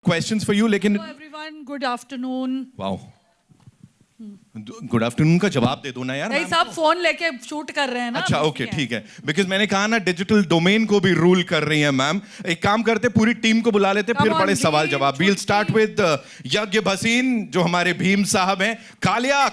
questions for you, लेकिन Hello everyone, good afternoon. wow, good afternoon का जवाब दे दो ना यार. नहीं मैम सब को. फोन लेके शूट कर रहे हैं ना. अच्छा busy ओके हैं. ठीक है. बिकॉज मैंने कहा ना डिजिटल डोमेन को भी रूल कर रही है मैम. एक काम करते पूरी टीम को बुला लेते, Come फिर on, बड़े सवाल भीम, जवाब. वील स्टार्ट छुट्टी. विद यज्ञ भसीन जो हमारे भीम साहब हैं. कालिया.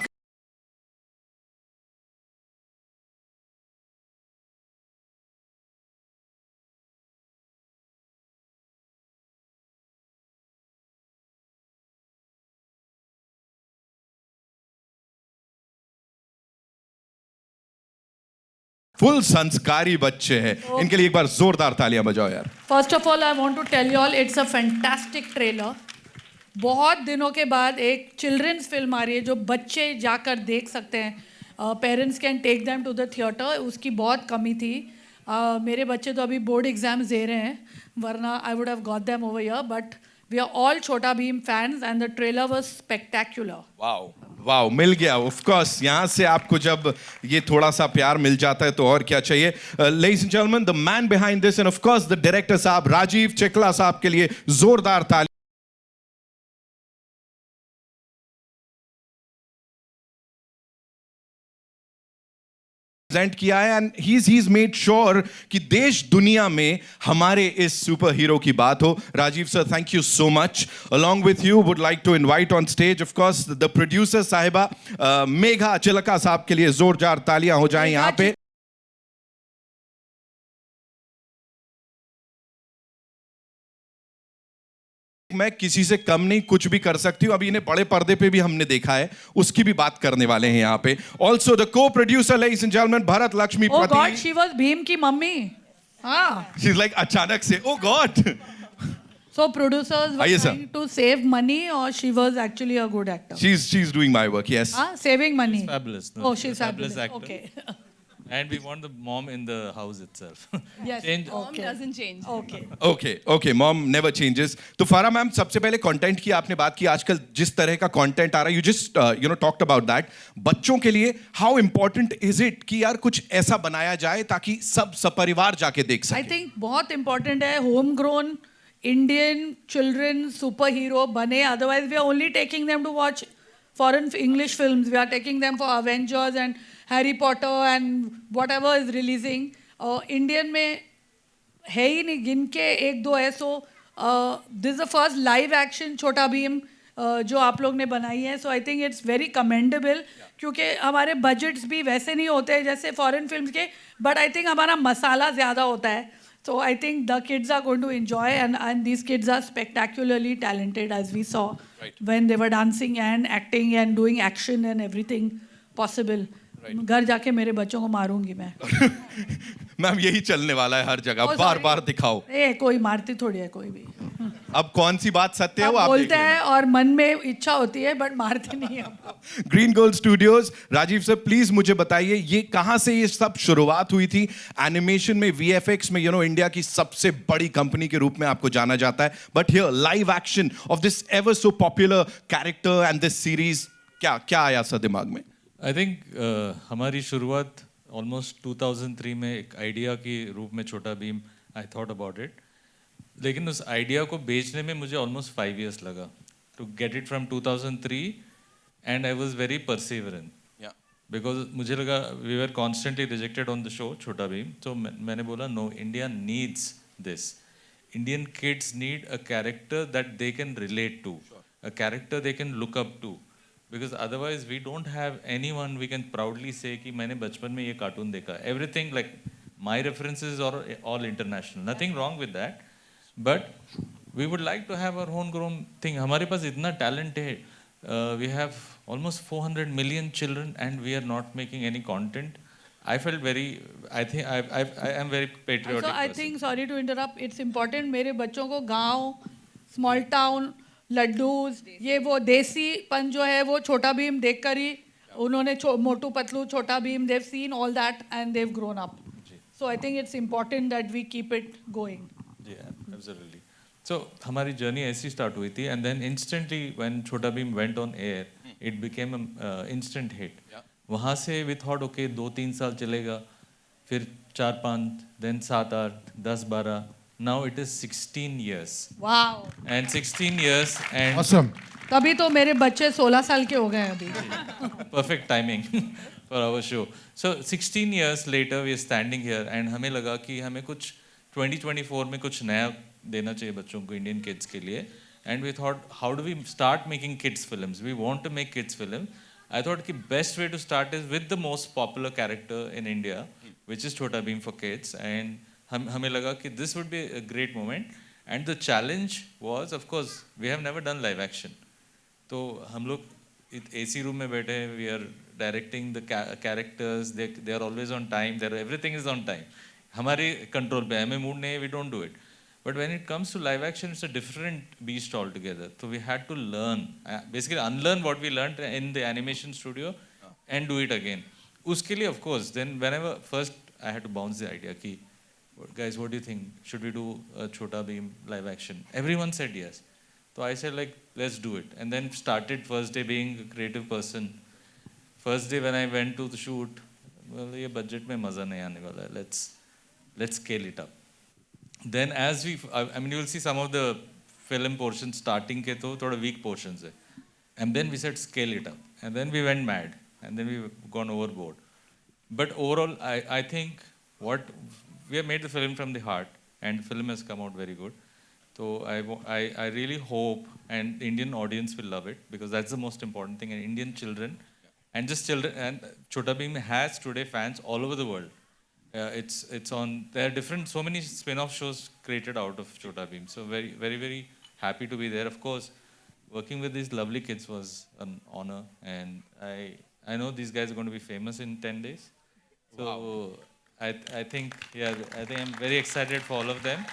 फुल संस्कारी बच्चे हैं. इनके लिए एक बार जोरदार तालियां बजाओ यार. First of all, I want to tell you all it's a fantastic trailer. बहुत दिनों के बाद एक चिल्ड्रंस फिल्म आ रही है जो बच्चे जाकर देख सकते हैं. Parents can take them to the theatre. उसकी बहुत कमी थी. मेरे बच्चे तो अभी बोर्ड एग्जाम्स दे रहे हैं, वरना I would have got them over here. But we are all Chhota Bheem fans and the trailer was spectacular. Wow wow, मिल गया. ऑफ कोर्स यहाँ से आपको जब ये थोड़ा सा प्यार मिल जाता है तो और क्या चाहिए. Ladies and gentleman, the man behind this and of course the director साहब राजीव चिखला साहब के लिए जोरदार ताली. प्रेजेंट किया है एंड he's made sure कि देश दुनिया में हमारे इस सुपर हीरो की बात हो. Rajeev sir, thank you so much. Along with you would like to invite on stage of course the producer साहिबा मेघा चिलका साहब के लिए जोरदार तालियां हो जाएं यहाँ पे. मैं किसी से कम नहीं, कुछ भी कर सकती हूँ. अभी इन्हें बड़े पर्दे पे भी हमने देखा है, उसकी भी बात करने वाले हैं यहाँ पे. ऑल्सो द को producer ladies and gentleman Bharat Lakshmi Oh पति. God, she was भीम की मम्मी. हाँ. She's like अचानक से oh God. So producers were आइए sir. trying to save money, or she was actually a good actor? She's doing my work, yes. Saving money. Fabulous. No, Oh, she's she's a fabulous fabulous. actor. Okay. And we want the mom in the house itself. Yes. Change. Mom Okay. doesn't change. Okay. Okay, okay, mom never changes. तो फारा ma'am, सबसे पहले content की आपने बात की. आजकल जिस तरह का कंटेंट आ रहा है, you just talked about that. बच्चों के लिए how important is it कि यार कुछ ऐसा बनाया जाए ताकि सब सपरिवार जाके देख I सके. think बहुत important है home grown Indian children superhero बने. Otherwise we are only taking them to watch foreign English films. We are taking them for Avengers and Harry Potter and whatever is releasing. Indian में है ही नहीं, गिन के एक दो है. So this is the first live action छोटा भीम जो आप लोग ने बनाई है. So I think it's very commendable. क्योंकि हमारे बजट्स भी वैसे नहीं होते हैं जैसे फॉरेन फिल्म्स के, बट आई थिंक हमारा मसाला ज़्यादा होता है. So I think the kids are going to enjoy, and these kids are spectacularly talented, as we saw when they were dancing and acting and doing action and everything possible. घर जाके मेरे बच्चों को मारूंगी मैं. मैम यही चलने वाला है हर जगह, बार बार दिखाओ. कोई मारती थोड़ी है कोई भी. अब कौन सी बात सत्य है वो आप बोलते हैं और मन में इच्छा होती है, बट मारते नहीं है. ग्रीन गोल्ड स्टूडियोज. राजीव सर प्लीज मुझे बताइए ये कहां से ये सब शुरुआत हुई थी. एनिमेशन में, वीएफएक्स में इंडिया की सबसे बड़ी कंपनी के रूप में आपको जाना जाता है, but here live action of this ever so popular character and this series, क्या आया सर दिमाग में. I think हमारी शुरुआत almost 2003 में एक आइडिया के रूप में छोटा Bhim I thought about it. लेकिन उस आइडिया को बेचने में मुझे almost 5 years लगा to get it from 2003, and I was very perseverant. Yeah. Because मुझे लगा we were constantly rejected on the show छोटा भीम. So मैंने बोला no, India needs this. Indian kids need a character that they can relate to, a character they can look up to. Because otherwise we don't have anyone we can proudly say कि मैंने बचपन में ये cartoon देखा. Everything like my references are all international. Nothing wrong with that. But we would like to have our homegrown thing. हमारे पास इतना talent है. We have almost 400 million children and we are not making any content. I felt very, I think I am very patriotic. So I think, sorry to interrupt, it's important मेरे बच्चों को गांव, small town, laddoos, ये वो देसीपन जो है वो छोटा भीम देखकर ही उन्होंने मोटू पतलू, छोटा Bhim, they've seen all that and they've grown up. So I think it's important that we keep it going. Yeah, absolutely. So हमारी जर्नी ऐसी स्टार्ट हुई थी, and then instantly when छोटा Bhim went on air, it became an instant hit. वहाँ से we thought okay 2-3 साल चलेगा, फिर 4-5, then 7-8, 10-12, Now it is 16 years. Wow. And 16 years and Awesome. तभी तो मेरे बच्चे 16 साल के हो गए हैं अभी. perfect timing for our show. So 16 years later we are standing here and हमें लगा कि हमें कुछ 2024 में कुछ नया देना चाहिए बच्चों को, Indian kids के लिए. And we thought, how do we start making kids films? We want to make kids film. I thought the best way to start is with the most popular character in India, which is Chhota Bheem for kids. And हमें लगा कि this would be a great moment. And the challenge was, of course, we have never done live action. तो हम लोग AC room में बैठे, we are directing the characters. They are always on time. Everything is on time. हमारे control पे, हमें mood नहीं है, we don't do it. But when it comes to live action, it's a different beast altogether. So we had to learn, basically unlearn what we learned in the animation studio and do it again. Uske liye, of course, then whenever first I had to bounce the idea, ki, guys, what do you think? Should we do a Chhota Bheem live action? Everyone said yes. So I said like, let's do it. And then started first day being a creative person. First day when I went to the shoot, well, ये budget में मजा नहीं आने वाला है. Let's scale it up. Then as I mean, you will see some of the film portions starting के तो थोड़ा weak portions है. And then we said scale it up. And then we went mad. And then we've gone overboard. But overall, I think we have made the film from the heart, and the film has come out very good. So I really hope, and the Indian audience will love it, because that's the most important thing. And Indian children, and just children, and Chhota Bheem has today fans all over the world. It's on. There are so many spin-off shows created out of Chhota Bheem. So very, very, very happy to be there. Of course, working with these lovely kids was an honor, and I know these guys are going to be famous in 10 days. So wow. I think I'm very excited for all of them.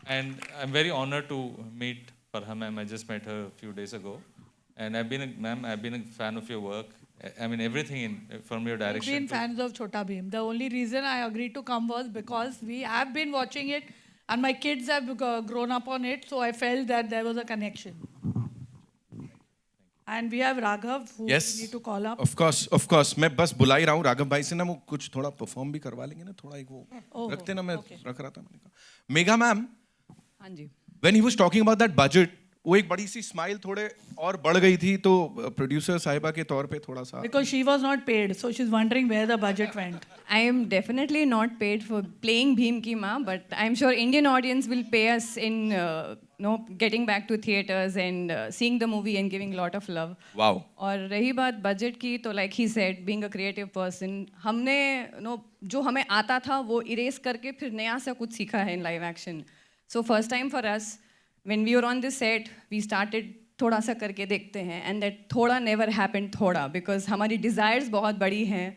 And I'm very honored to meet Farha ma'am. I just met her a few days ago. And I've been a fan of your work. I mean, everything from your direction. We've been fans of Chhota Bheem. The only reason I agreed to come was because we have been watching it, and my kids have grown up on it, so I felt that there was a connection. And we have Raghav, who Yes. we need to call up. Of course. मैं बस बुला ही रहा हूँ राघव भाई से ना, वो कुछ थोड़ा परफॉर्म भी करवा लेंगे ना, थोड़ा एक वो रखते ना, मैं रख रहा था, मैंने कहा मेगा मैम. हाँ जी. When he was talking about that budget, वो एक बड़ी सी स्माइल थोड़े और बढ़ गई थी, तो प्रोड्यूसर साहिबा के तौर पे थोड़ा सा. Because she was not paid, so she's wondering where the budget went. I am definitely not paid for playing Bheem ki maa, but I'm sure Indian audience will pay us in getting back to theaters and seeing the movie and giving a lot of love. Wow. और रही बात budget की, तो like he said, being a creative person, हमने जो हमें आता था वो erase करके फिर नया सा कुछ सीखा है in live action. So first time for us, when we were on this set, we started थोड़ा सा करके देखते हैं, and that थोड़ा never happened थोड़ा, because हमारी desires बहुत बड़ी हैं,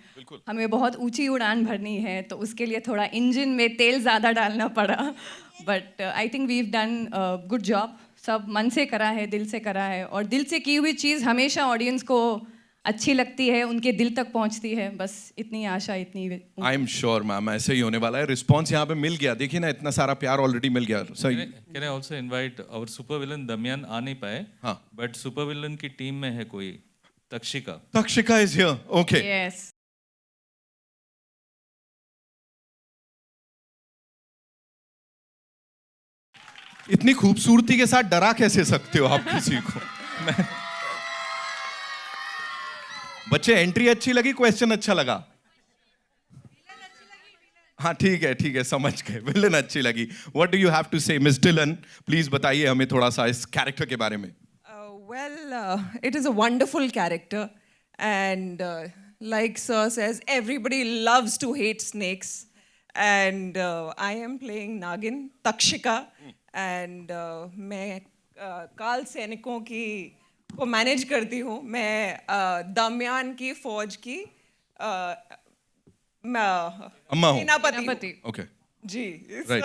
हमें बहुत ऊंची उड़ान भरनी है, तो उसके लिए थोड़ा इंजन में तेल ज़्यादा डालना पड़ा. But I think we've done a good job. सब मन से करा है, दिल से करा है, और दिल से की हुई चीज़ हमेशा ऑडियंस को अच्छी लगती है, उनके दिल तक पहुंचती है. बस इतनी आशा, इतनी. आई एम श्योर मैम ऐसे ही होने वाला है. रिस्पॉन्स यहाँ पे मिल गया, देखिए ना, इतना सारा प्यार ऑलरेडी मिल गया. Can I also invite our super villain दमियान आ नहीं पाए, हाँ. but super villain की टीम में है कोई, तक्षिका. तक्षिका इज हियर. ओके. Yes. इतनी खूबसूरती के साथ डरा कैसे सकते हो आप किसी को? बच्चे, एंट्री अच्छी लगी, क्वेश्चन अच्छा लगा? हाँ ठीक है, समझ गए. विलन अच्छी लगी. What do you have to say miss Dhillon? Please बताइए हमें थोड़ा सा इस कैरेक्टर के बारे में. It is a wonderful character, and like Sir says, everybody loves to hate snakes, and I am playing Nagin, Takshika, and मैं काल सैनिकों को मैनेज करती हूँ. मैं दमयान की फौज की अम्मा हूँ. सेनापति. ओके. जी. राइट.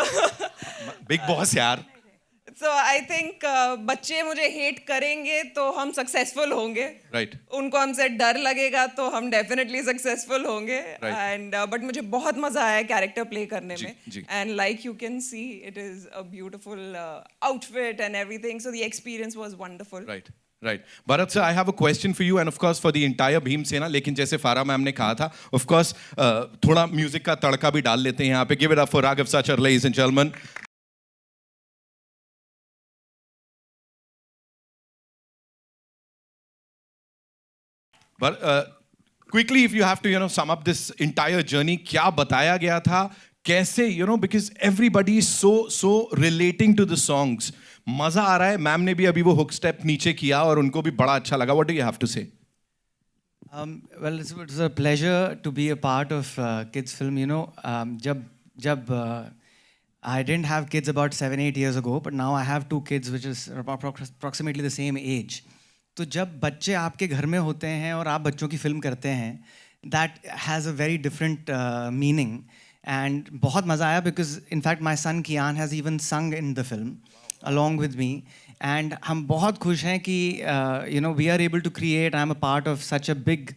बिग बॉस यार. So I think बच्चे मुझे हेट करेंगे तो हम सक्सेसफुल होंगे. राइट. उनको हमसे डर लगेगा तो हम डेफिनेटली सक्सेसफुल होंगे. Right. एंड बट मुझे बहुत मजा आया कैरेक्टर प्ले करने जी, में. जी. And like you can see it is a beautiful outfit and everything, so the experience was wonderful. Right. Right Bharat sir I have a question for you and of course for the entire Bheemsena, लेकिन जैसे फारा ma'am ने कहा था of course थोड़ा music का तड़का भी डाल लेते हैं यहाँ पे. Give it up for Raghav Sachar ladies and gentlemen. But quickly, if you have to, sum up this entire journey, क्या बताया गया था, कैसे, because everybody is so relating to the songs. मजा आ रहा है. मैम ने भी अभी वो हुक स्टेप नीचे किया और उनको भी बड़ा अच्छा लगा. What do you have to say? Well, it's a pleasure to be a part of kids film. जब I didn't have kids about 7-8 years ago, but now I have 2 kids, which is approximately the same age. तो जब बच्चे आपके घर में होते हैं और आप बच्चों की फिल्म करते हैं, that has a very different meaning. And बहुत मज़ा आया because in fact my son Kian has even sung in the film along with me. And हम बहुत खुश हैं कि we are able to create, I'm a part of such a big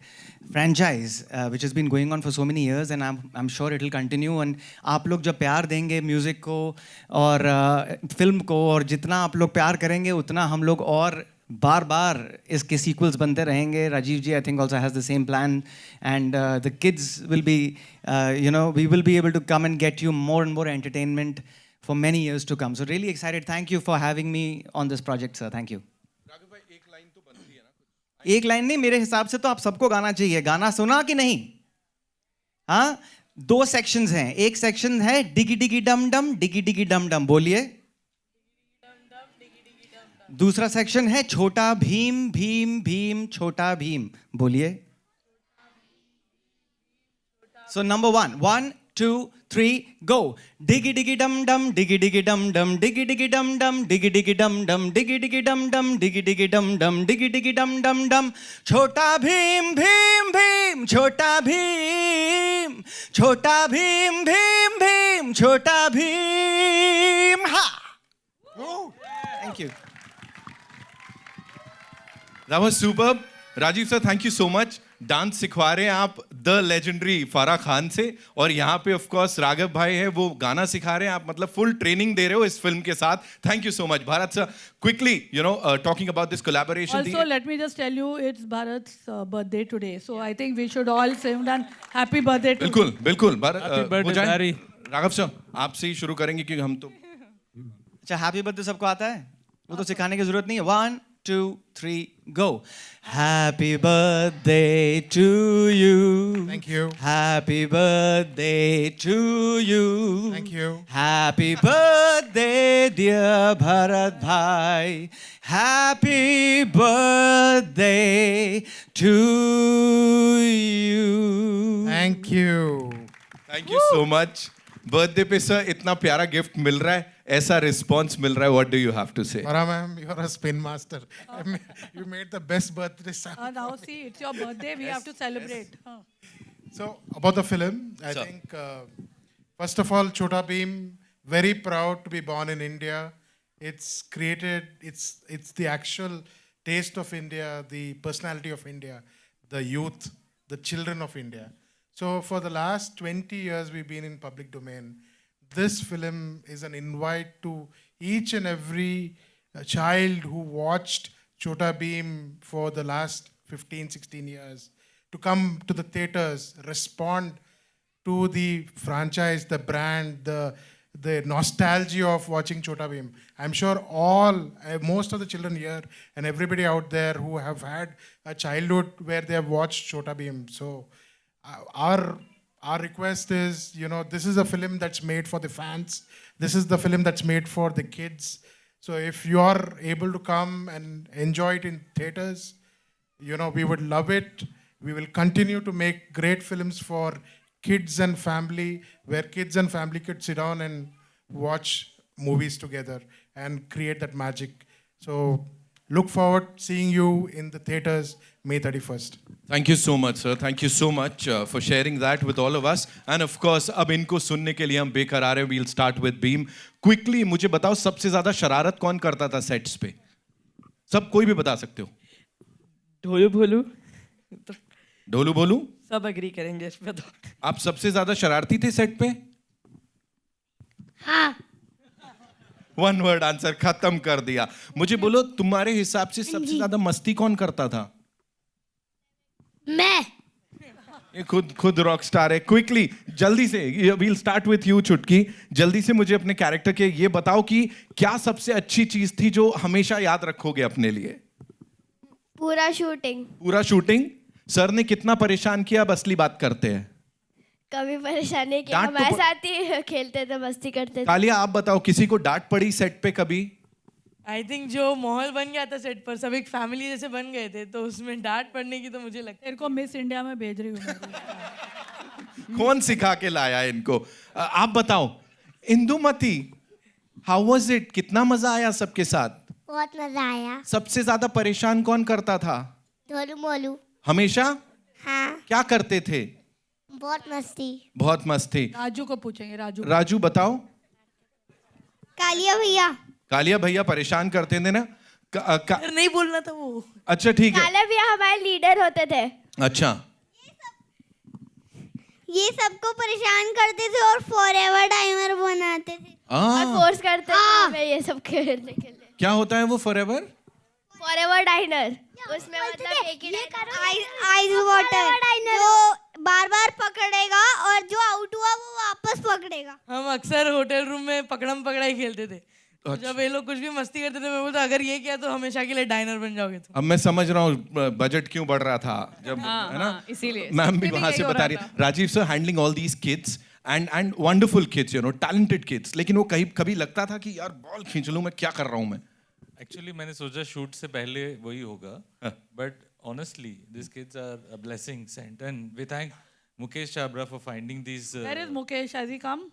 franchise which has been going on for so many years, and I'm sure it will continue. And आप लोग जब प्यार देंगे म्यूज़िक को और फिल्म को, और जितना आप लोग प्यार करेंगे उतना हम लोग और बार बार इसके सीक्वल्स बनते रहेंगे. Rajeev ji I think also has the same plan, and the kids will be we will be able to come and get you more and more entertainment for many years to come. So really excited. Thank you for having me on this project, sir. Thank you. Raghav भाई एक line तो बनती है ना. एक line नहीं, मेरे हिसाब से तो आप सबको गाना चाहिए. गाना सुना कि नहीं? हाँ, 2 सेक्शंस हैं. एक सेक्शन है डिगी डिगी डम डम, डिगी डिगी डम डम, बोलिए. दूसरा सेक्शन है छोटा भीम भीम भीम छोटा भीम, बोलिए. So number 1, 1, 2, 3, go. Diggy diggy dum dum, diggy diggy dum dum, diggy diggy dum dum, diggy diggy dum dum, diggy diggy dum dum, diggy diggy dum dum, diggy diggy dum dum dum. छोटा भीम भीम भीम छोटा भीम, छोटा भीम भीम भीम छोटा भीम. हा. Thank you. That was superb. Rajeev sir thank you so much. Dance सिखवा रहे हैं आप the legendary फारा खान से, और यहाँ पे ऑफ कोर्स राघव भाई है वो गाना सिखा रहे हैं. आप मतलब फुल ट्रेनिंग दे रहे हो इस फिल्म के साथ. Thank you so much. Bharat sir quickly talking about this collaboration. Also, let me just tell you, it's Bharat's birthday today. So I think we should all say happy birthday to बिल्कुल बिल्कुल. Bharat Happy birthday, हो जाए. Barry. Raghav sir आपसे ही शुरू करेंगे क्योंकि हम तो अच्छा, हैप्पी बर्थडे सबको आता है, वो तो सिखाने की जरूरत नहीं है. 1, 2, 3, go. Happy birthday to you. Thank you. Happy birthday to you. Thank you. Happy birthday, dear Bharat Bhai. Happy birthday to you. Thank you. Thank you so much. Birthday पे सर इतना प्यारा गिफ्ट मिल रहा है, ऐसा response मिल रहा है. What do you have to say? Farah ma'am, you're a spin master. You made the best birthday sound. now see, it's your birthday. We have to celebrate. So about the film, I Sir. think first of all, Chota Bheem, very proud to be born in India. It's created. It's the actual taste of India, the personality of India, the youth, the children of India. So for the last 20 years, we've been in public domain. This film is an invite to each and every child who watched Chota Bheem for the last 15, 16 years to come to the theaters, respond to the franchise, the brand, the nostalgia of watching Chota Bheem. I'm sure most of the children here and everybody out there who have had a childhood where they have watched Chota Bheem. So our request is, this is a film that's made for the fans. This is the film that's made for the kids. So if you are able to come and enjoy it in theaters, we would love it. We will continue to make great films for kids and family, where kids and family could sit down and watch movies together and create that magic. So look forward seeing you in the theaters May 31st. Thank you so much sir. Thank you so much for sharing that with all of us. And of course अब इनको सुनने के लिए हम बेकरार हैं. We'll start with Bheem. Quickly मुझे बताओ सबसे ज्यादा शरारत कौन करता था सेट्स पे? सब कोई भी बता सकते हो. ढोलू भोलू तो ढोलू बोलू. सब एग्री करेंगे इस पे तो. आप सबसे ज्यादा शरारती थे सेट पे? हाँ. वन वर्ड आंसर खत्म कर दिया. मुझे बोलो तुम्हारे हिसाब से सबसे ज्यादा मस्ती कौन करता था? मैं ये खुद रॉक स्टार है. क्विकली जल्दी से वील स्टार्ट विथ यू चुटकी. जल्दी से मुझे अपने कैरेक्टर के ये बताओ कि क्या सबसे अच्छी चीज थी जो हमेशा याद रखोगे अपने लिए? पूरा शूटिंग. पूरा शूटिंग. सर ने कितना परेशान किया? अब असली बात करते हैं. कभी परेशानी की डांट तो हमारे साथ ही खेलते थे, मस्ती करते थे. तालिया आप बताओ, किसी को डांट पड़ी सेट पे कभी? आई थिंक जो माहौल बन गया था सेट पर, सब एक फैमिली जैसे बन गए थे, तो उसमें डांट पड़ने की तो मुझे लगता तेरे को मिस इंडिया में भेज रही हूँ मैं. कौन सिखा के लाया इनको? आप बताओ इंदुमती, हाउ वाज इट? कितना मजा आया सबके साथ? बहुत मजा आया. सबसे ज्यादा परेशान कौन करता था? ढोलू मोलू. हमेशा? हाँ, क्या करते थे? बहुत मस्ती. बहुत मस्त थे. राजू को पूछेंगे. राजू राजू बताओ. कालिया भैया. कालिया भैया परेशान करते थे ना? है. नहीं बोलना था वो. अच्छा ठीक है. कालिया भैया हमारे लीडर होते थे. अच्छा. ये सबको परेशान करते थे और फॉरएवर टाइमर बनाते थे और फोर्स करते थे हमें ये सब खेलने के लिए. क्या होता है वो फॉरएवर? Forever dinar. उसमें मतलब एक ही आइस वाटर जो बार बार पकड़ेगा और जो आउट हुआ वो वापस पकड़ेगा. हम अक्सर होटल रूम में पकड़म पकड़ाई खेलते थे. तो जब ये लोग कुछ भी मस्ती करते थे, मैं बोलता अगर ये किया तो हमेशा के लिए डाइनर बन जाओगे. तो अब मैं समझ रहा हूँ बजट क्यों बढ़ रहा था जब, है ना? इसीलिए मैम भी वहां से बता रही है. Rajeev sir handling all these kids and wonderful kids, you know, talented kids. लेकिन वो कभी लगता था कि यार बॉल खींच लूं, मैं क्या कर रहा हूँ मैं? एक्चुअली मैंने सोचा शूट से पहले वही होगा, but honestly this kids are a blessing sent and we thank Mukesh Chhabra for finding this. Where is Mukesh? Has he come?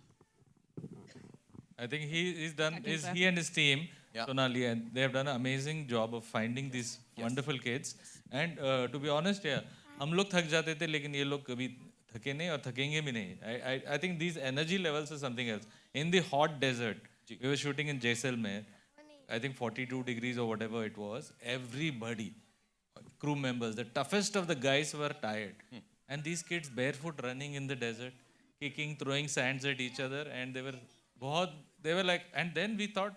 I think he's done. He and his team, Sonali, and they have done an amazing job of finding these wonderful kids. And to be honest, हम लोग थक जाते थे, लेकिन ये लोग कभी थके नहीं और थकेंगे भी नहीं. I think these energy levels are something else. In the hot desert, we were shooting in Jaisalmer. I think 42 degrees or whatever it was. Everybody, crew members, the toughest of the guys were tired. And these kids barefoot running in the desert, kicking, throwing sands at each other, and they were like, and then we thought,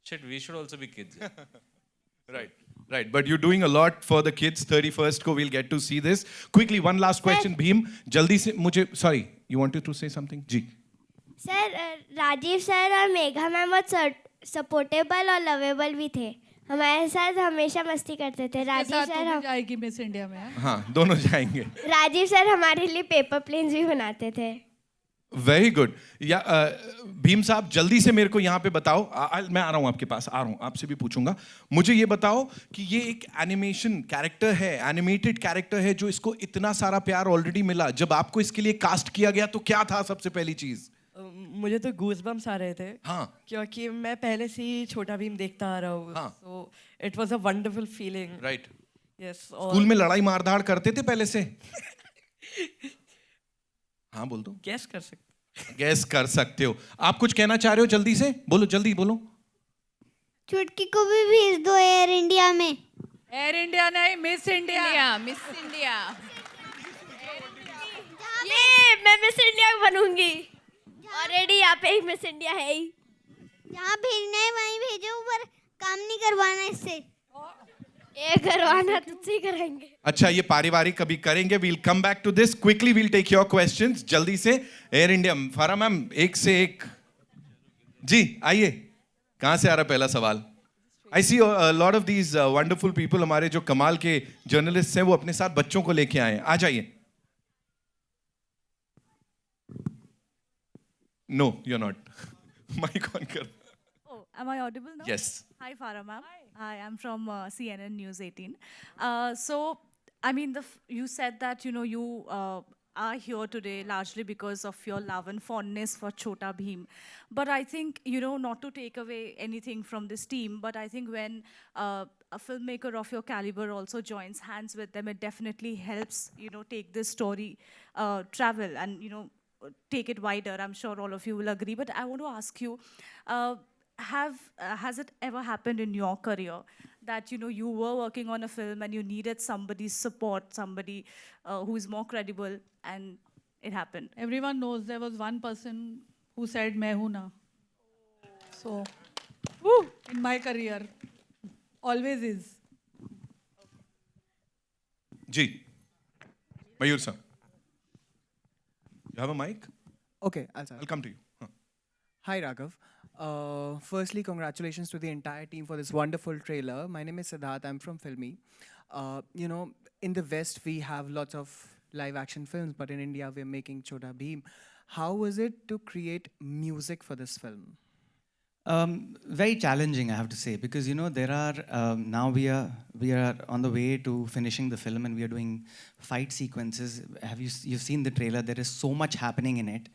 shit, we should also be kids. Right. But you're doing a lot for the kids. 31st को we'll get to see this. Quickly, one last question, Bheem. जल्दी से मुझे, sorry, you wanted to say something? जी. Sir, Rajeev sir और Megha ma'am बहुत supportable और lovable भी थे. हमारे साथ हमेशा मस्ती करते थे. राजीव सर जाएगी मिस इंडिया में. हाँ, दोनों जाएंगे. राजीव सर हमारे लिए पेपर प्लेन्स भी बनाते थे. Very good. या भीम साहब जल्दी से मेरे को यहाँ पे बताओ. मैं आ रहा हूँ आपके पास, आ रहा हूँ, आपसे भी पूछूंगा. मुझे ये बताओ कि ये एक एनिमेशन कैरेक्टर है, एनिमेटेड कैरेक्टर है, जो इसको इतना सारा प्यार ऑलरेडी मिला. जब आपको इसके लिए कास्ट किया गया तो क्या था सबसे पहली चीज? मुझे तो गूज़बम्स आ रहे थे. हाँ. क्योंकि मैं पहले से ही छोटा भीम देखता आ रहा हूँ. हाँ. So it was a wonderful feeling. Right. Yes. School में लड़ाई मारधाड़ करते थे पहले से? हाँ बोल दो. गैस कर सकते हो. आप कुछ कहना चाह रहे हो? जल्दी से बोलो, जल्दी बोलो. चुटकी को भी भेज दो एयर इंडिया में. एयर इंडिया नहीं, मिस इंडिया. Miss India. ये मैं मिस इंडिया बनूंगी. ऑलरेडी यहाँ पे एक मिस इंडिया है ही. जहाँ भेजना है वहीं भेजो, पर काम नहीं करवाना इससे. ये करवाना तुझसे ही कराएंगे. अच्छा, ये पारिवारिक कभी करेंगे. We'll come back to this. Quickly we'll take your questions. जल्दी से. एयर इंडिया, फारा मैम एक से एक. जी आइए. कहाँ से आ रहा पहला सवाल? I see lot of these wonderful people. हमारे जो कमाल के जर्नलिस्ट हैं वो अपने साथ बच्चों को लेके आए हैं. आ जाइए. No, you're not. Mic on kar. Oh, am I audible now? Yes. Hi, Farah ma'am. Hi, I'm from CNN News 18. So, I mean, you said that, you know, you are here today largely because of your love and fondness for Chhota Bheem. But I think, you know, not to take away anything from this team, but I think when a filmmaker of your caliber also joins hands with them, it definitely helps, you know, take this story, travel and, you know, take it wider. I'm sure all of you will agree. But I want to ask you, has it ever happened in your career that, you know, you were working on a film and you needed somebody's support, somebody who is more credible, and it happened? Everyone knows there was one person who said मैं हूँ ना. So in my career. Always is. जी Mayur sir, you have a mic? Okay, I'll start. I'll come to you. Huh. Hi, Raghav. Firstly, congratulations to the entire team for this wonderful trailer. My name is Siddharth. I'm from Filmy. You know, in the West, we have lots of live action films, but in India, we're making Chota Bheem. How was it to create music for this film? Very challenging, I have to say, because there are now we are on the way to finishing the film, and we are doing fight sequences. You've seen the trailer? There is so much happening in it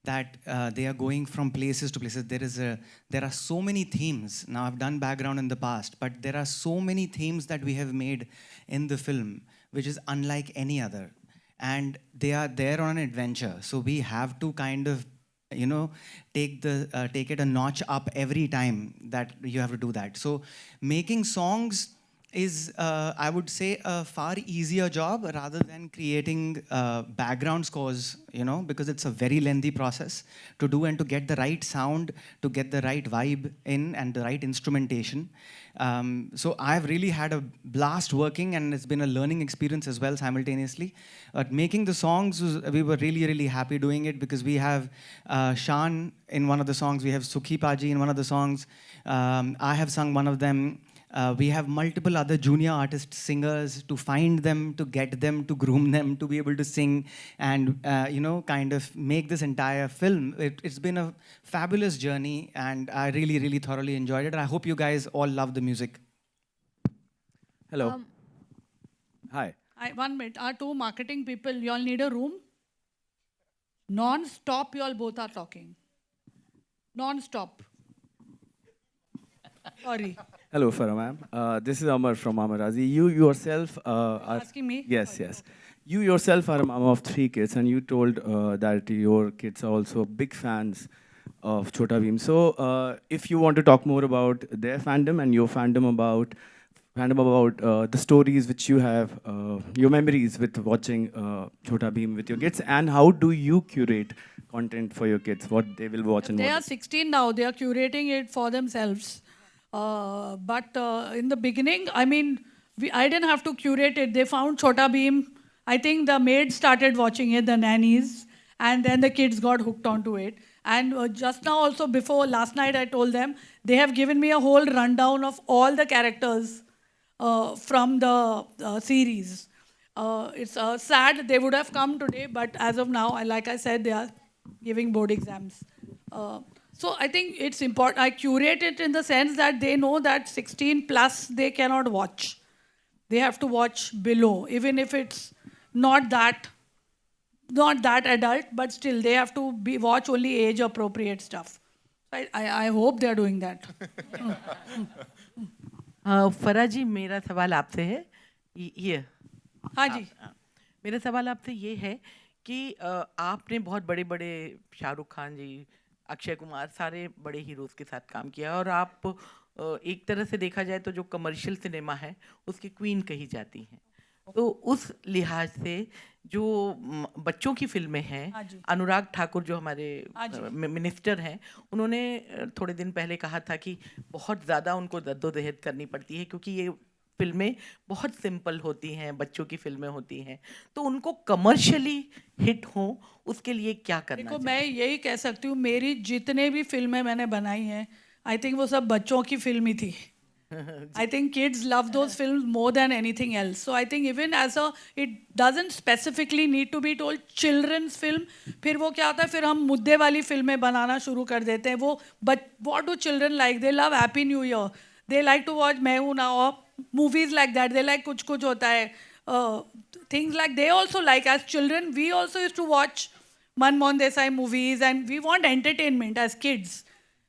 that they are going from places to places. There are so many themes. Now I've done background in the past, but there are so many themes that we have made in the film, which is unlike any other, and they are there on an adventure. So we have to kind of take it a notch up every time that you have to do that. So making songs is, I would say, a far easier job rather than creating background scores, because it's a very lengthy process to do and to get the right sound, to get the right vibe in and the right instrumentation. So I've really had a blast working, and it's been a learning experience as well simultaneously. But making the songs, we were really, really happy doing it, because we have Shan in one of the songs, we have Sukhi Paji in one of the songs, I have sung one of them. We have multiple other junior artist singers to find them, to get them, to groom them, to be able to sing and, kind of make this entire film. It's been a fabulous journey, and I really, really thoroughly enjoyed it. I hope you guys all love the music. Hello. Hi. 1 minute. Our two marketing people, you all need a room? Non-stop, you all both are talking. Non-stop. Sorry. Hello, Farah ma'am. This is Amar from Amarazi. You yourself are... Asking me? Yes, yes. You yourself are a mom of 3 kids, and you told that your kids are also big fans of Chota Bheem. So if you want to talk more about their fandom and your fandom about the stories which you have, your memories with watching Chota Bheem with your kids, and how do you curate content for your kids, what they will watch and They what are 16 now. They are curating it for themselves. But in the beginning, I mean, I didn't have to curate it. They found Chota Bheem. I think the maids started watching it, the nannies, and then the kids got hooked onto it. And just now also, last night I told them, they have given me a whole rundown of all the characters from the series. It's sad they would have come today, but as of now, like I said, they are giving board exams. So I think it's important. I curate it in the sense that they know that 16 plus they cannot watch. They have to watch below, even if it's not that adult, but still they have to watch only age appropriate stuff. I hope they are doing that. फरा जी, मेरा सवाल आपसे है ये हाँ जी मेरा सवाल आपसे ये है कि आपने बहुत बड़े बड़े शाहरुख खान जी, अक्षय कुमार, सारे बड़े हीरोज़ के साथ काम किया, और आप एक तरह से देखा जाए तो जो कमर्शियल सिनेमा है उसकी क्वीन कही जाती हैं। तो उस लिहाज से जो बच्चों की फिल्में हैं, अनुराग ठाकुर जो हमारे मिनिस्टर हैं, उन्होंने थोड़े दिन पहले कहा था कि बहुत ज़्यादा उनको जद्दोजहद करनी पड़ती है क्योंकि ये फिल्में बहुत सिंपल होती हैं, बच्चों की फिल्में होती हैं, तो उनको कमर्शियली हिट हों उसके लिए क्या करना देखो, मैं यही कह सकती हूँ, मेरी जितने भी फिल्में मैंने बनाई हैं, आई थिंक वो सब बच्चों की फिल्म ही थी. I think kids love those films more than anything else. So I think even it doesn't specifically need to be told children's film. फिर वो क्या होता है, फिर हम मुद्दे वाली फिल्में बनाना शुरू कर देते हैं. वो what do children like? They love Happy New Year. They like to watch मैं हूँ ना, or movies like that. They like कुछ कुछ होता है. Things like they also like. As children, we also used to watch Manmohan Desai movies, and we want entertainment as kids.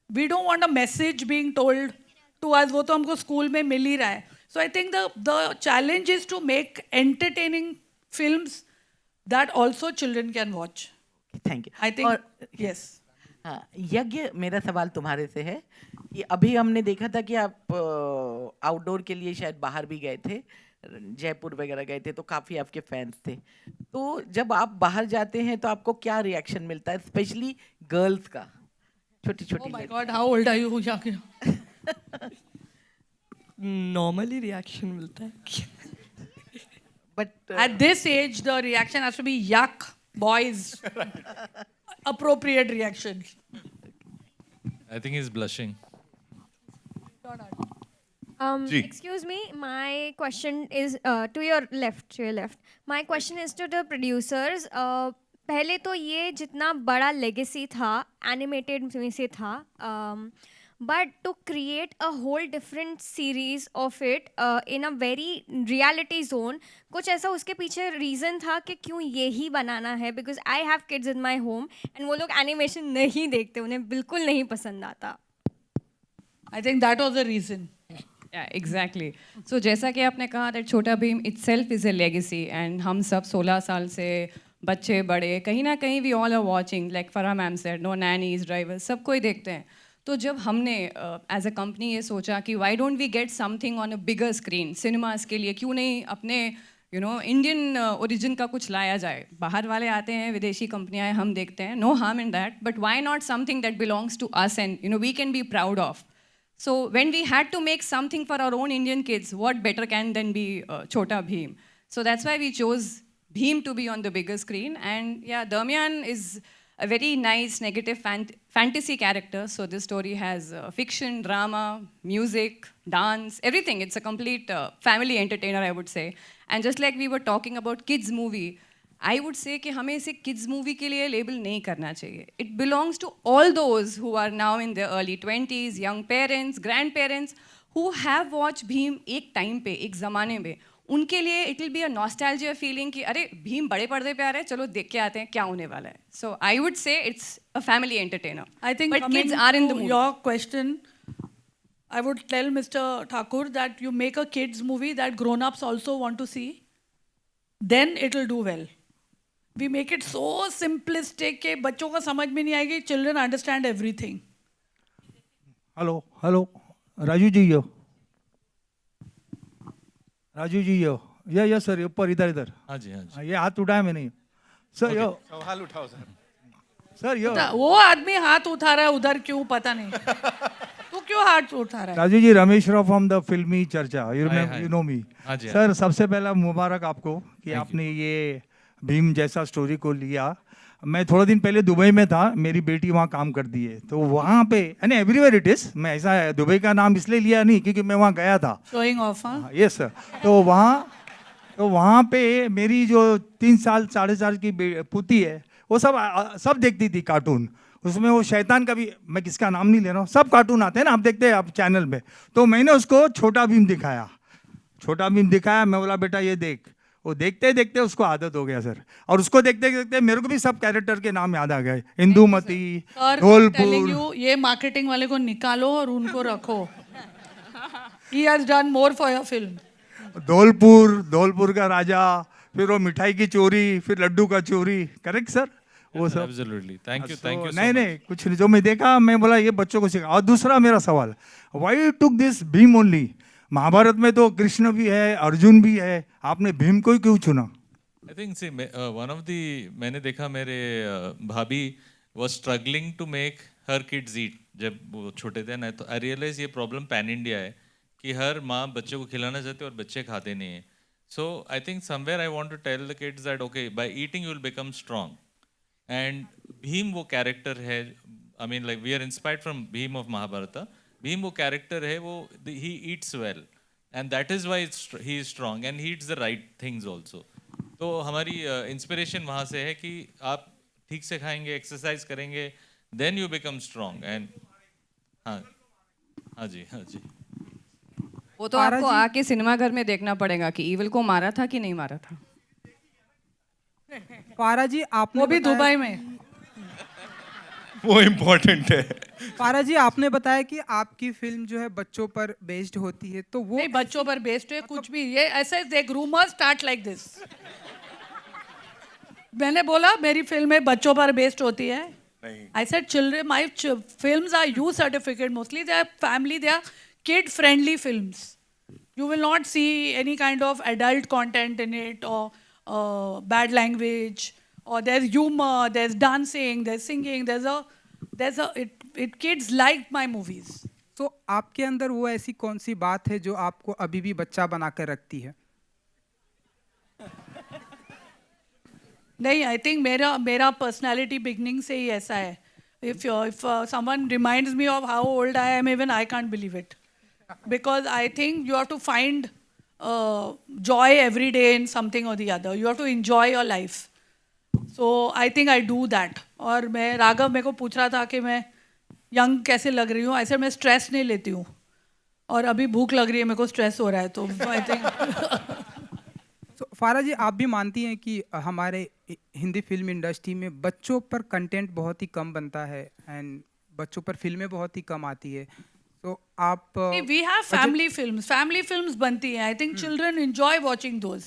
We don't want a message being told to us. वो तो हमको school में मिल ही रहा है. So I think the challenge is to make entertaining films that also children can watch. Thank you. I think yes. हाँ, यज्ञ, मेरा सवाल तुम्हारे से है कि अभी हमने देखा था कि आप आउटडोर के लिए शायद बाहर भी गए थे, जयपुर वगैरह गए थे, तो काफ़ी आपके फैंस थे. तो जब आप बाहर जाते हैं तो आपको क्या रिएक्शन मिलता है, स्पेशली गर्ल्स का, छोटी छोटी? Oh my God, how old are you? Normally reaction मिलता है but At this age, the reaction has to be yuck, boys. Appropriate reaction. I think he's blushing. Ji. Excuse me, my question is to your left. My question is to the producers. पहले तो ये जितना बड़ा legacy था animated में से था, but to create a whole different series of it in a very reality zone, कुछ ऐसा उसके पीछे reason था कि क्यों ये ही बनाना है? Because I have kids in my home and वो लोग animation नहीं देखते, उन्हें बिल्कुल नहीं पसंद आता. I think that was the reason. Yeah, exactly. So जैसा कि आपने कहा that छोटा Bhim itself is a legacy and हम सब 16 साल से बच्चे बड़े कहीं ना कहीं we all are watching, like Farah ma'am said, no nannies, drivers, सब कोई देखते हैं. तो जब हमने as a company ये सोचा कि why don't we get something on a bigger screen, cinemas के लिए क्यों नहीं अपने इंडियन ओरिजिन का कुछ लाया जाए. बाहर वाले आते हैं, विदेशी कंपनियाँ हम देखते हैं, no harm in that, but why not something that belongs to us and we can be proud of. So when we had to make something for our own Indian kids, what better can than be Chota Bheem? So that's why we chose Bheem to be on the bigger screen. And yeah, Damian is a very nice negative fantasy character. So this story has fiction, drama, music, dance, everything. It's a complete family entertainer, I would say. And just like we were talking about kids movie, I would say कि हमें इसे kids movie के लिए label नहीं करना चाहिए. It belongs to all those who are now in their early 20s, young parents, grandparents, who have watched Bheem एक time पे, एक ज़माने में. उनके लिए it will be a nostalgia feeling कि अरे भीम बड़े पर्दे पे आ रहे हैं, चलो देख के आते हैं क्या होने वाला है. So I would say it's a family entertainer. I think but kids are in the movie. Your question, I would tell Mr. Thakur that you make a kids movie that grown-ups also want to see, then it will do well. We make it so simplistic कि बच्चों को समझ में नहीं आएगी. Children understand everything. Hello Raju ji yo या sir ऊपर इधर हाँ जी. ये हाथ उठाया मैंने सर यो सवाल उठाओ सर यो वो आदमी हाथ उठा रहा है उधर क्यों पता नहीं. तू क्यों हाथ उठा रहा है? राजू जी, रमेश राव फ्रॉम द फिल्मी चर्चा, यू नो मी. हाँ जी. सर सबसे पहला मुबारक आपको कि आपने ये भीम जैसा स्टोरी को लिया. मैं थोड़ा दिन पहले दुबई में था, मेरी बेटी वहाँ काम करती है, तो वहाँ पे यानी एवरीवेयर इट इज. मैं ऐसा दुबई का नाम इसलिए लिया नहीं क्योंकि मैं वहाँ गया था. Showing off. हाँ यस सर. तो वहाँ पे मेरी जो 3 साल 4.5 की पुती है, वो सब देखती थी कार्टून. उसमें वो शैतान का भी, मैं किसका नाम नहीं ले रहा हूँ, सब कार्टून आते हैं ना, आप देखते हैं आप चैनल पे. तो मैंने उसको छोटा भीम दिखाया. मैं बोला बेटा ये देख. वो देखते देखते उसको आदत हो गया सर. और उसको देखते देखते मेरे को भी सब कैरेक्टर के नाम याद आ गए. इंदुमती, धौलपुर. ये मार्केटिंग वाले को निकालो और उनको रखो. He has done more for your film. Dholpur का राजा, फिर वो मिठाई की चोरी, फिर लड्डू का चोरी. Correct sir? वो सब. Absolutely. Thank you. नहीं कुछ नहीं, जो मैं देखा मैं बोला ये बच्चों को सिखा. और दूसरा मेरा सवाल, why took this Bheem only? Mahabharat में तो कृष्ण भी है, अर्जुन भी है, आपने भीम को ही क्यों चुना? I think see one of the मैंने देखा मेरे भाभी was struggling to make her kids eat जब वो छोटे थे ना. तो I realize ये प्रॉब्लम पैन इंडिया है कि हर माँ बच्चों को खिलाना चाहते और बच्चे खाते नहीं हैं. So I think somewhere I want to tell the kids that okay, by eating you will become strong. And Bhim वो कैरेक्टर है, I mean like we are inspired from Bhim of Mahabharata. Bhim वो कैरेक्टर है, वो he eats well and that is why he is strong and he eats the right things also. तो हमारी inspiration वहाँ से है कि आप ठीक से खाएंगे, एक्सरसाइज करेंगे, then you become strong. And हाँ जी. वो तो आपको आके सिनेमा घर में देखना पड़ेगा कि ईविल को मारा था कि नहीं मारा था. पारा जी आपने वो भी दुबई में. वो इम्पोर्टेंट है. पारा जी आपने बताया कि आपकी फिल्म जो है बच्चों पर बेस्ड होती है, तो वो नहीं बच्चों पर बेस्ड है कुछ भी. ये ऐसे देख, रूमर स्टार्ट लाइक दिस. मैंने बोला मेरी फिल्में बच्चों पर बेस्ड होती है. I said children, my films are U certificate mostly. They are family, they are kid friendly films. You will not see any kind of adult content in it or bad language, or there's humor, there's dancing, there's singing, kids like my movies. तो आपके अंदर वो ऐसी कौन सी बात है जो आपको अभी भी बच्चा बना कर रखती है? नहीं, आई थिंक मेरा पर्सनालिटी बिगनिंग से ही ऐसा है. If someone reminds me of how old I am, even I can't believe it. Because I think you have to find joy every day in something or the other. You have to enjoy your life. So I think I do that. और मैं राघव मेरे को पूछ रहा था कि मैं young कैसे लग रही हूँ. ऐसे मैं स्ट्रेस नहीं लेती हूँ. और अभी भूख लग रही है, मेरे को स्ट्रेस हो रहा है, तो आई थिंक. तो फारा जी, आप भी मानती हैं कि हमारे हिंदी फिल्म इंडस्ट्री में बच्चों पर कंटेंट बहुत ही कम बनता है एंड बच्चों पर फिल्में बहुत ही कम आती है, तो आप वी हैव फैमिली फिल्म्स बनती हैं. I think children enjoy watching those.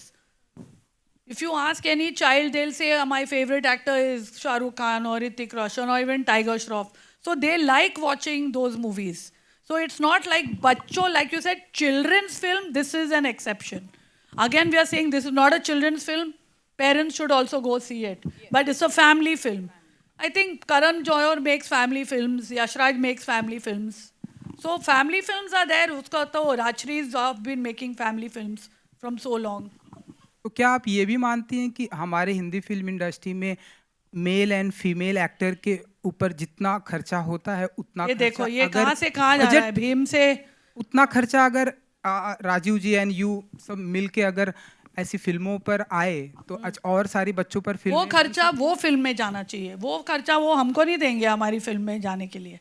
If you ask any child, they'll say my favorite actor is Shah Rukh Khan or Hrithik Roshan or even Tiger Shroff. So they like watching those movies. So it's not like bachcho, like you said, children's film. This is an exception. Again, we are saying this is not a children's film. Parents should also go see it. But it's a family film. I think Karan Johar makes family films. Yash Raj makes family films. So family films are there. Uska to Rajshree's have been making family films from so long. तो क्या आप ये भी मानती हैं कि हमारे Hindi film industry में मेल एंड फीमेल एक्टर के ऊपर जितना खर्चा होता है उतना ये देखो, ये अगर कहाँ से कहाँ जा रहा है, भीम से उतना खर्चा अगर राजीव जी एंड यू सब मिलके अगर ऐसी फिल्मों पर आए तो और सारी बच्चों पर फिल्म वो खर्चा वो फिल्म में जाना चाहिए. वो खर्चा वो हमको नहीं देंगे हमारी फिल्म में जाने के लिए.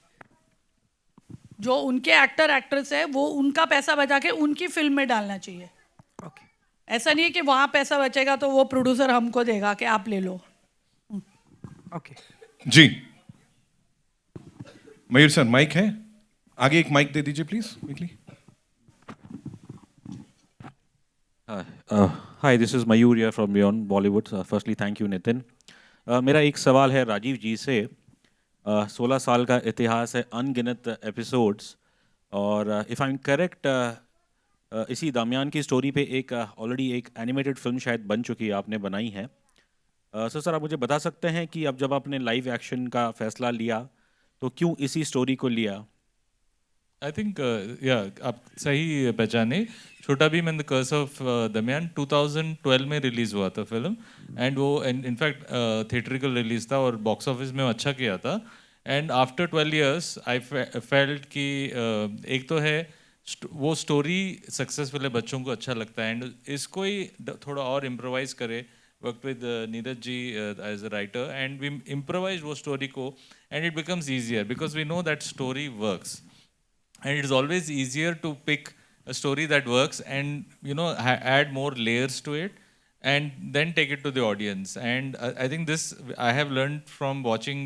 जो उनके एक्टर एक्ट्रेस है वो उनका पैसा बचा के उनकी फिल्म में डालना चाहिए. ऐसा नहीं है कि वहाँ पैसा बचेगा तो वो प्रोड्यूसर हमको देगा कि आप ले लो. ओके जी, मयूर सर माइक है, आगे एक माइक दे दीजिए please quickly. Hi, this is Mayur here from Beyond Bollywood. Firstly, thank you, Nitin. मेरा एक सवाल है राजीव जी से. 16 साल का इतिहास है, अनगिनत एपिसोड्स, और इफ़ आई एम करेक्ट इसी दरमियान की स्टोरी पे एक ऑलरेडी एक एनिमेटेड फिल्म शायद बन चुकी है, आपने बनाई है. सर आप मुझे बता सकते हैं कि अब जब आपने लाइव एक्शन का फैसला लिया तो क्यों इसी स्टोरी को लिया? आई थिंक आप सही पहचाने. Chhota Bheem and the curse of Damyaan 2012 में रिलीज़ हुआ था फिल्म, एंड वो इनफैक्ट थिएट्रिकल रिलीज था और बॉक्स ऑफिस में अच्छा किया था. And after 12 years I felt कि एक तो है वो स्टोरी सक्सेसफुल है, बच्चों को अच्छा लगता है, एंड इसको ही थोड़ा और इम्प्रोवाइज करे. Work with Neeraj ji as a writer, and we improvise वो स्टोरी को, and it becomes easier because we know that story works, and it is always easier to pick a story that works and add more layers to it and then take it to the audience. And I think this I have learned from watching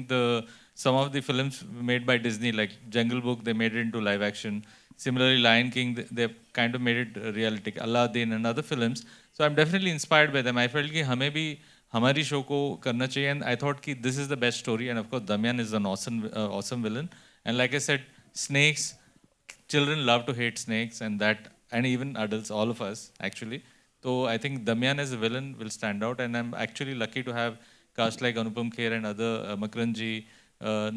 some of the films made by Disney, like Jungle Book. They made it into live action. Similarly, Lion King, they've kind of made it realistic. Aladdin and other films. So I'm definitely inspired by them. I felt कि हमें भी हमारी show को करना चाहिए, and I thought कि this is the best story. And of course, Damayan is an awesome villain. And like I said, snakes. Children love to hate snakes, and even adults, all of us actually. So I think Damayan as a villain will stand out, and I'm actually lucky to have cast like Anupam Kher and other Makranji,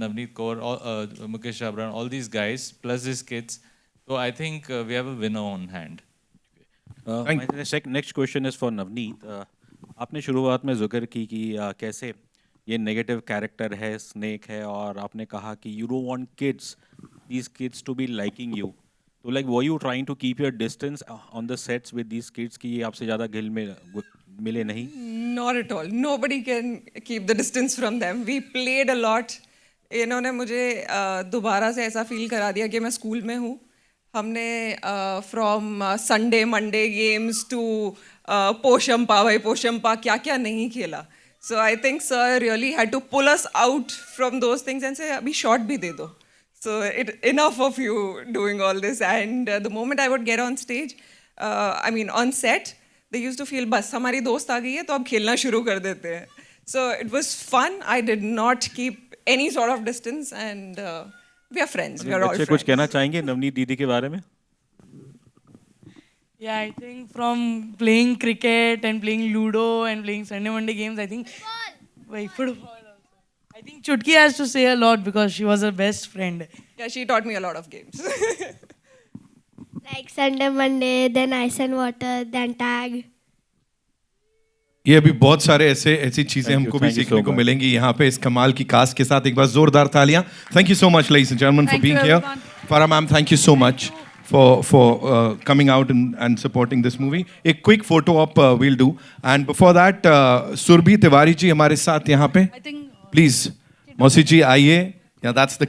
Navneet Kaur, Mukesh Abran, all these guys plus these kids. So I think we have a winner on hand. My next question is for Navneet. आपने शुरुआत में जिक्र की कि कैसे ये negative character है, snake है, और आपने कहा कि you don't want these kids to be liking you. So like were you trying to keep your distance on the sets with these kids कि ये आपसे ज़्यादा घिल मिले नहीं? Not at all. Nobody can keep the distance from them. We played a lot. इन्होंने मुझे दोबारा से ऐसा फील करा दिया कि मैं स्कूल में हूँ. हमने from Sunday Monday games to Poshampa, भाई पोशंपा क्या क्या नहीं खेला. So I think sir really had to pull us out from those things and say अभी शॉट भी दे दो. So enough of you doing all this. And the moment I would get on stage, on set, they used to feel बस हमारी दोस्त आ गई है तो अब खेलना शुरू कर देते हैं. So it was fun. I did not keep any sort of distance, and we are friends. We are all friends. कुछ कहना चाहेंगे नवनीत दीदी के बारे में? Yeah, I think from playing cricket and playing Ludo and playing Sunday Monday games, I think football also. I think Chutki has to say a lot because she was her best friend. Yeah, she taught me a lot of games. Like Sunday, Monday, then ice and water, then tag. ये अभी बहुत सारे ऐसी चीजें Thank you, हमको भी thank you सीखने so को much. मिलेंगी यहाँ पे इस कमाल की कास्ट के साथ। एक बार जोरदार तालियां। Thank you so much ladies and gentlemen for Thank you, being here. everyone. Farah ma'am, thank you so much for coming out and supporting this movie. एक quick photo op we'll do, and before that Surbhi Tiwari ji हमारे साथ यहाँ पे, please मौसी जी आइए। Yeah, that's the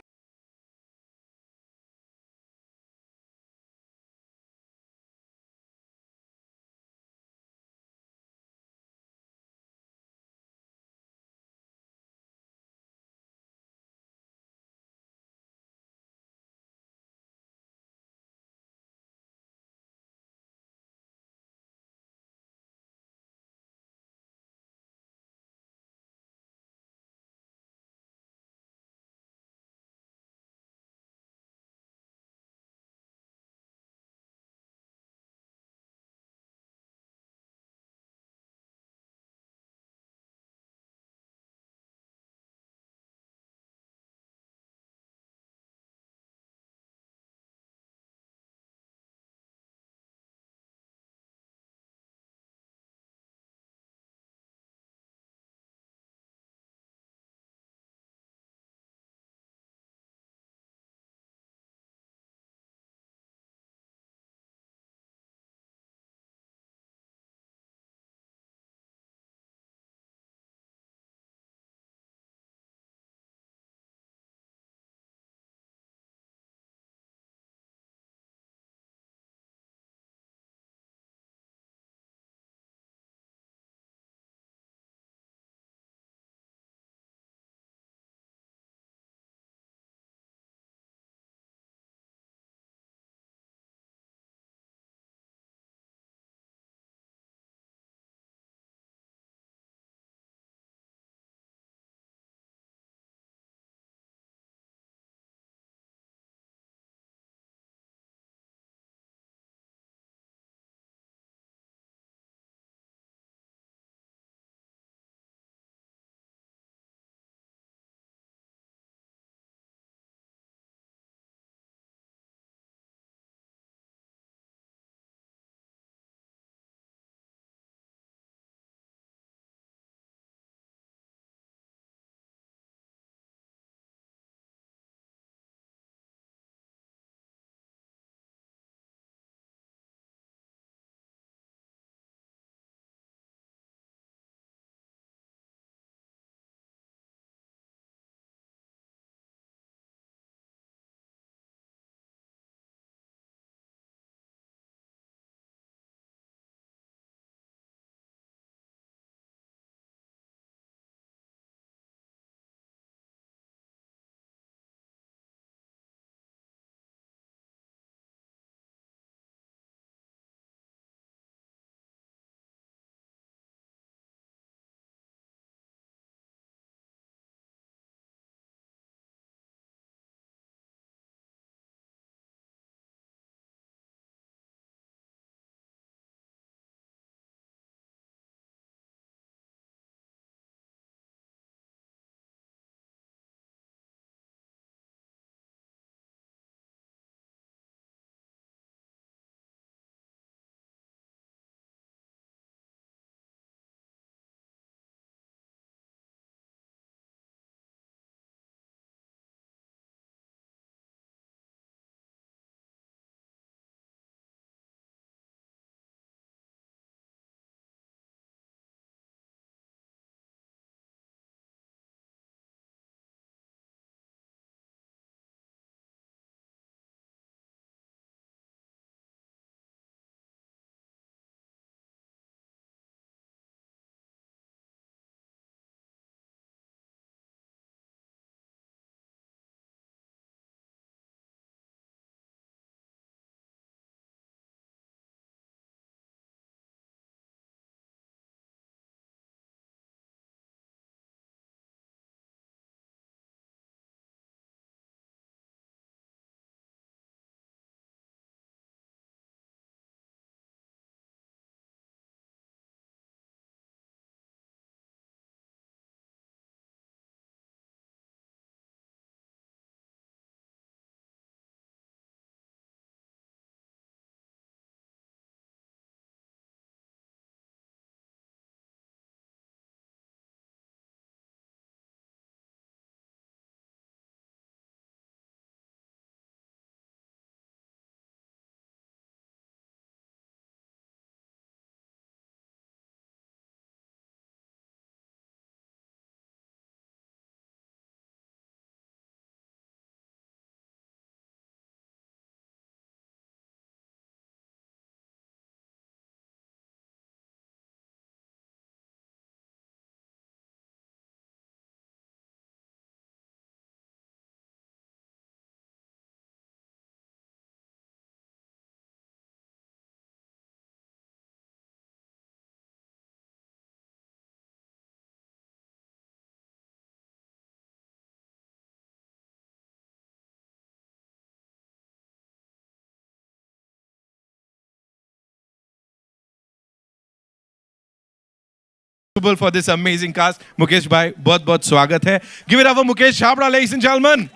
for this amazing cast. Mukesh भाई बहुत बहुत स्वागत है. Give it up for Mukesh Chhabra, ladies and gentlemen.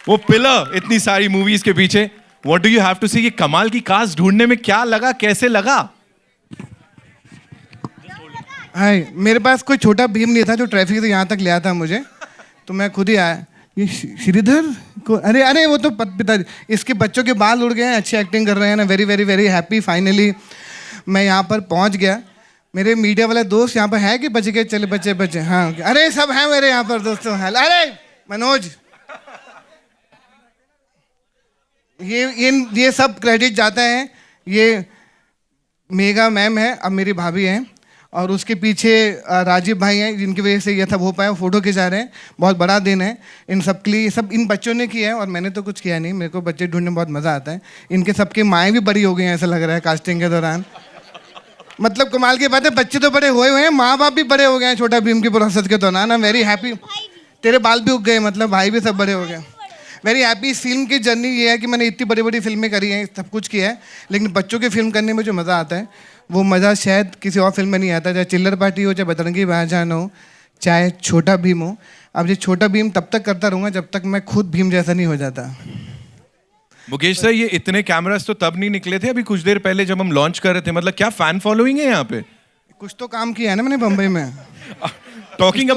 वो पिलर इतनी सारी मूवीज के पीछे. What do you have to say? ये कमाल की कास्ट ढूंढने में क्या लगा, कैसे लगा? हाय, मेरे पास कोई छोटा भीम नहीं था जो ट्रैफिक से यहाँ तक ले आया था मुझे, तो मैं खुद ही आया. ये श्रीधर को, अरे अरे वो तो पिताजी, इसके बच्चों के बाल उड़ गए हैं, अच्छी एक्टिंग कर रहे हैं ना. Very very very happy. Finally मैं यहाँ पर पहुँच गया. मेरे मीडिया वाले दोस्त यहाँ पर है कि बच गए, चले बच्चे बच्चे. हाँ, अरे सब हैं मेरे यहाँ पर दोस्तों. अरे मनोज, ये सब क्रेडिट जाता है. ये मेगा मैम है, अब मेरी भाभी हैं, और उसके पीछे राजीव भाई हैं जिनकी वजह से ये सब हो पाया. फोटो खिंचा रहे हैं, बहुत बड़ा दिन है इन सब के लिए. सब इन बच्चों ने किया है और मैंने तो कुछ किया नहीं. मेरे को बच्चे ढूंढने में बहुत मज़ा आता है. इनके सबके माएँ भी बड़ी हो गई हैं ऐसा लग रहा है कास्टिंग के दौरान. मतलब कमाल की बात है, बच्चे तो बड़े हुए हैं, माँ बाप भी बड़े हो गए हैं छोटा भीम की प्रोसेस के दौरान. I am very happy. तेरे बाल भी उग गए, मतलब भाई भी सब बड़े हो गए. Very happy. इस फिल्म की जर्नी ये है कि मैंने इतनी बड़ी बड़ी फिल्में करी हैं, सब कुछ किया है, लेकिन बच्चों की फिल्म करने में जो मज़ा आता है वो मज़ा शायद किसी और फिल्म में नहीं आता. चाहे चिल्लर पार्टी हो, चाहे बजरंगी भाईजान हो, चाहे छोटा भीम हो. अब ये छोटा भीम तब तक करता रहूँगा जब तक मैं खुद भीम जैसा नहीं हो जाता. मुकेश सर, ये इतने कैमरास तो तब नहीं निकले थे, अभी कुछ देर पहले जब हम लॉन्च कर रहे थे. मतलब क्या फैन फॉलोइंग है यहाँ पे? कुछ तो काम किया है ना मैंने बम्बई में. टॉकिंग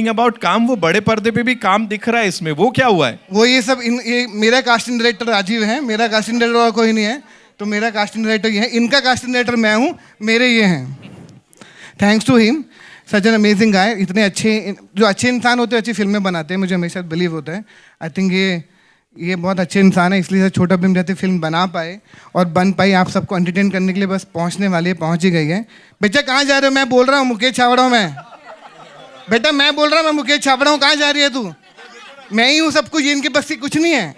अबाउट काम, वो बड़े पर्दे पे भी काम दिख रहा है इसमें, वो क्या हुआ है? वो ये सब ये मेरा कास्टिंग डायरेक्टर राजीव है, मेरा कास्टिंग डायरेक्टर और कोई नहीं है, तो मेरा कास्टिंग डायरेक्टर ये है. इनका कास्टिंग डायरेक्टर मैं हूँ, मेरे ये हैं. Thanks to him, such an amazing guy. इतने अच्छे, जो अच्छे इंसान होते हैं अच्छी फिल्में बनाते हैं, मुझे हमेशा बिलीव होता है. आई थिंक ये बहुत अच्छे इंसान है, इसलिए छोटा भीम जैसे फिल्म बना पाए और बन पाई. आप सबको एंटरटेन करने के लिए बस पहुँचने वाली है, पहुँच ही गई है. बेटा कहाँ जा रहे हो? मैं बोल रहा हूँ मुकेश छाबड़ा हूँ मैं. बेटा मैं बोल रहा हूँ, मैं मुकेश छाबड़ा हूँ. कहाँ जा रही है तू? मैं ही हूँ सब कुछ, इनके बस से कुछ नहीं है.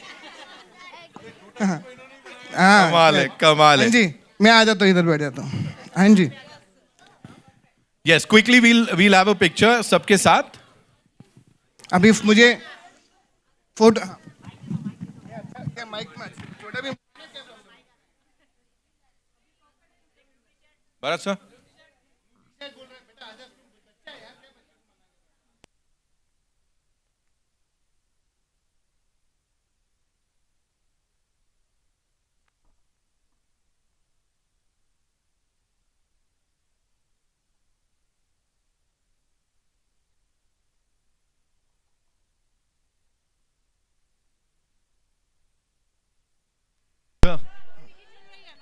हाँ, कमाल है, कमाल है. हाँ जी, मैं आ जाता हूँ, इधर बैठ जाता हूँ. हाँ जी. Yes, quickly we'll have a picture सबके साथ. अभी मुझे फोटो भरत सर.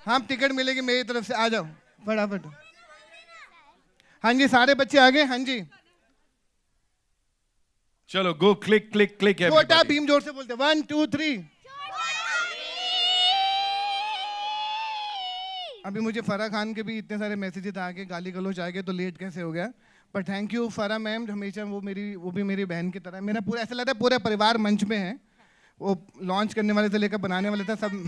हाँ, टिकट मिलेगी मेरी तरफ से. आ जाओ फटाफट. हाँ जी, सारे बच्चे आ गए. हाँ जी, चलो गो, क्लिक क्लिक क्लिक. छोटा भीम जोर से बोलते. 1 2 3. अभी मुझे फराह खान के भी इतने सारे मैसेजेस आ गए, गाली गलौज आ गए, तो लेट कैसे हो गया. पर थैंक यू फराह मैम, हमेशा वो भी मेरी बहन की तरह. मेरा पूरा ऐसा लगता है पूरा परिवार मंच में है. वो लॉन्च करने वाले से लेकर बनाने वाले था सब.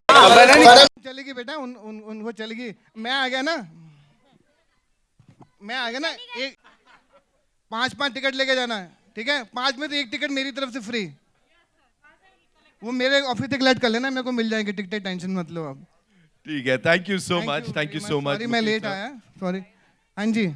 चलेगी बेटा, उनको चलेगी. मैं आ गया ना, एक 5 टिकट लेके जाना है, ठीक है? 5 में तो 1 टिकट मेरी तरफ से फ्री. वो मेरे ऑफिस से कलेक्ट कर लेना, मेरे को मिल जाएंगे टिकट, टेंशन मत लो आप. ठीक है, thank you so much, thank you so much. Sorry मैं लेट आया, सॉरी. हाँ जी.